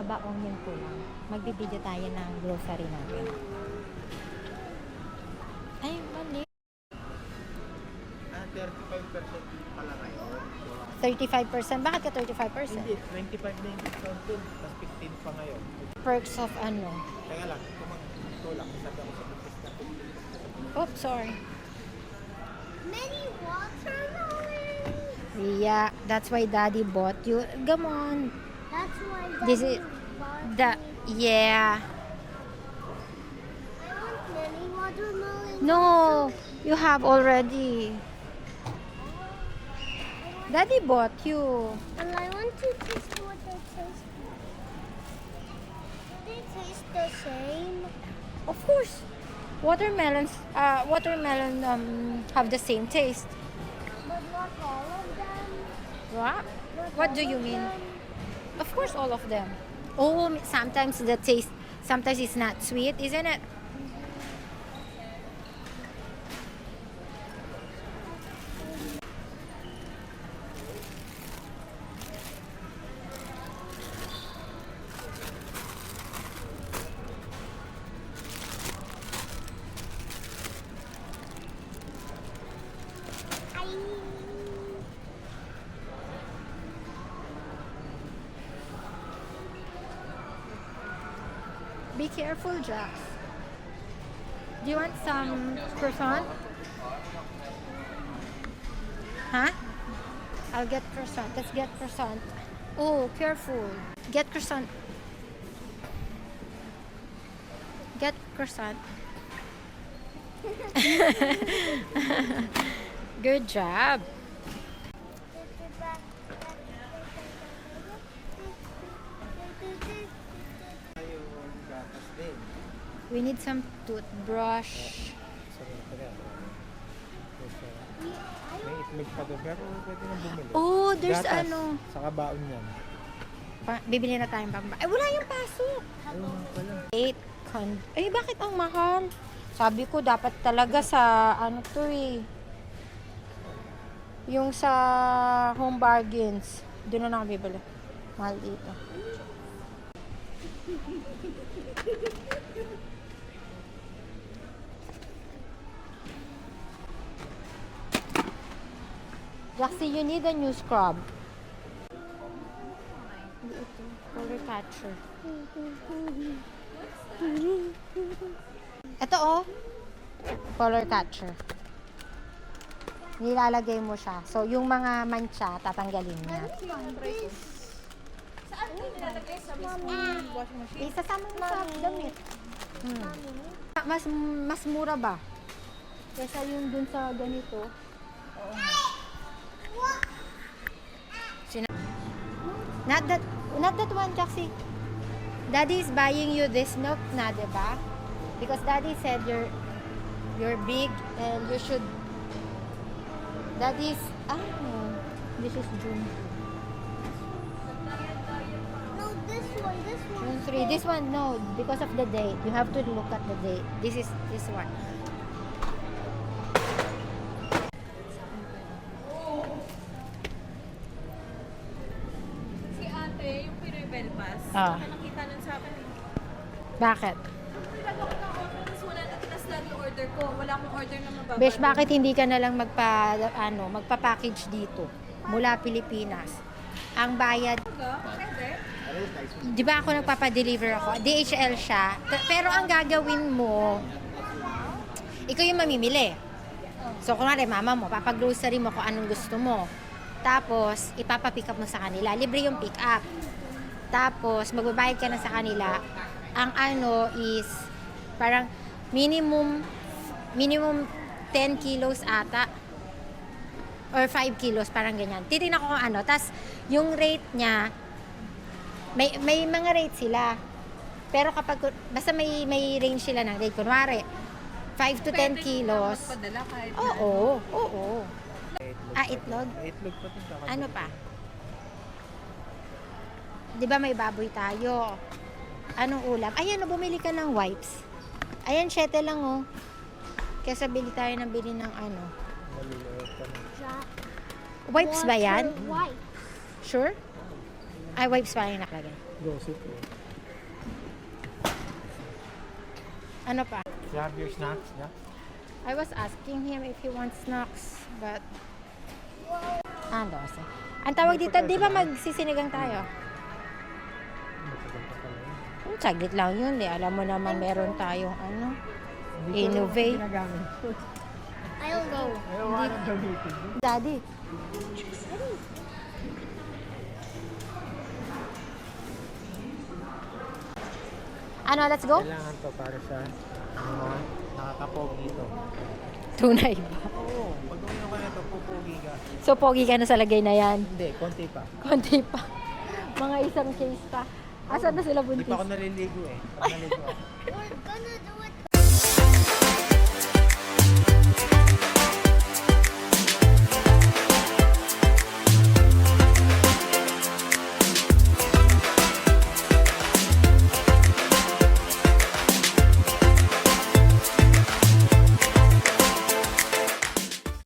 Babaunin ko lang. Magbibideo tayo ng grocery natin. Ay, mali. 35% pala ngayon. 35%? Bakit ka 35%? Hindi, 25 na yung discount dun. Tapos 15 pa ngayon. Perks of ano? Kaya lang, tulak. Sabi ako sa business na 15. Oops, sorry. Many watermelons. Yeah, that's why Daddy bought you. Come on. That's why This Daddy is bought the me. yeah. I want many watermelons. No, you have already. Daddy bought you. And I want to taste what they taste like. Do they taste the same? Of course. Watermelon have the same taste. But not all of them. What? Not What do all you of mean? them. Of course, all of them. Oh, sometimes the taste, sometimes it's not sweet, isn't it? Ay. Be careful, Jax. Do you want some croissant? Huh? I'll get croissant. Let's get croissant. Oh, careful. Get croissant. Get croissant. Good job. Yung gatas din. We need some toothbrush. Sa tagal. May itlog pa doon. Pero pwede nang bumili. Oh, there's Gatas, ano. Saka baon yan. Bibili na tayong pang... Ay, wala yung pasok. Ayun pala. 800. Eh, bakit ang mahal? Sabi ko, dapat talaga sa, ano to eh. Yung sa Home Bargains. Doon na ako bibili. Mahal dito. Jaxie, you need a new scrub. Ito, color catcher. Ito oh, color catcher. Nilalagay mo siya. So, yung mga mancha, tatanggalin niya. Saan mo nilalagay sa mismong washing machine? Isasama mo sa damit. Mas mura ba? Kesa yung dun sa ganito. Not that one, Jaxie. Daddy is buying you this milk na, diba? Because Daddy said you're big and you should. Daddy's this is June. No, this one. June 3. This one, no, because of the date. You have to look at the date. This is this one. Si ate, yung Pinoy Belfast, Ah. nakita nun sa akin eh. Bakit? Nilagaw ko ng order, tapos wala na, tapos lagi order ko. Wala akong order na mababa. Besh, bakit hindi ka na lang magpa-package dito mula Pilipinas? Ang bayad, Pwede? di ba ako nagpapa-deliver ako? DHL siya. Pero ang gagawin mo, ikaw yung mamimili. So, kunwari, mama mo, papagrocery mo kung anong gusto mo. Tapos, ipapapick up mo sa kanila. Libre yung pick up. Tapos, magbabayad ka na sa kanila. Ang ano is, parang minimum 10 kilos ata. Or 5 kilos, parang ganyan. Titignan ko kung ano. Tapos, yung rate niya, may mga rate sila. Pero kapag, basta may range sila ng rate. Kunwari, 5 to 10 kilos. Padala kahit Oo. Itlog? Itlog pa din. Saka Ano pa? Di ba may baboy tayo? Anong ulam? Ayan, bumili ka ng wipes. Ayan, 7 lang oh. Kesa bili tayo ng bili ng ano. maliliit ka na. Wipes ba yan? White. Sure? Ay, wipes pa yung nakalagay. Gossip. Ano pa? You have your snacks, yeah? I was asking him if he wants snacks, but... Dose. Ang tawag dito, di ba magsisinigang tayo? Saglit lang yun eh. Alam mo naman meron tayong ano, innovate. I'll go. Ayaw nga nang gamitin. Daddy. Ano, let's go? Kailangan to para sa mga nakakapogi ito. Tunay ba? Oo, pag uminom ka nito, pupogi ka. So, pogi ka na sa lagay na yan. Hindi, konti pa. Konti pa. Mga isang case pa. Asan na sila Hindi buntis? pa ako naliligo eh. Pag naligo ako. We're gonna do it